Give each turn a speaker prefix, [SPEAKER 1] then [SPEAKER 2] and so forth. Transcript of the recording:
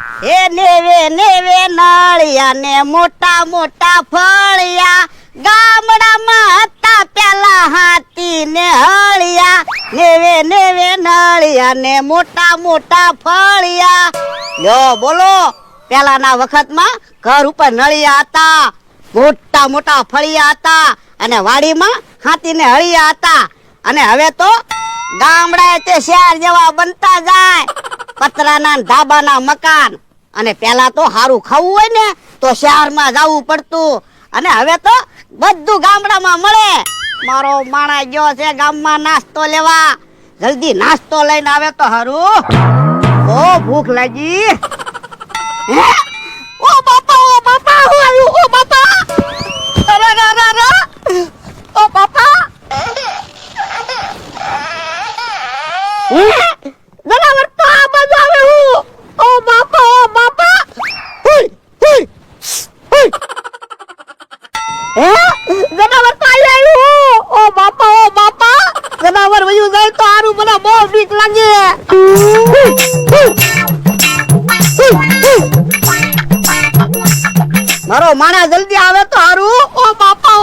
[SPEAKER 1] એ નેવે નેવે નળિયા ને મોટા મોટા ફળિયા ગામડામાં હતા પેલા હાથી ને હળિયા નેવે નેવે નળિયા ને મોટા મોટા ફળિયા લ્યો બોલો પેલાના વખતમાં ઘર ઉપર નળિયા હતા મોટા મોટા ફળિયા હતા અને વાડીમાં હાથી ને હળિયા હતા અને હવે તો ગામડાએ તે શહેર જેવા બનતા જાય પતરાના ધાબાના મકાન અને પેલા તો હારું ખાવું હોય ને તો શહેરમાં જવું પડતું અને હવે તો બધું ગામડામાં મળે મારો માણા ગયો છે ગામમાં નાસ્તો લેવા જલ્દી નાસ્તો લઈને આવે તો હારું ઓ ભૂખ લાગી હે ઓ બાપા હું આવ્યું ઓ બાપા અરે ઓ બાપા જનાવર તો આ બાજુ આવે હું ઓ બાપા હુઈ હુઈ હુઈ હે જનાવર તો આવ્યું ઓ બાપા જનાવર વયું જાય તો હારું મને બહુ બીક લાગે મારો માણા જલ્દી આવે તો હારું ઓ બાપા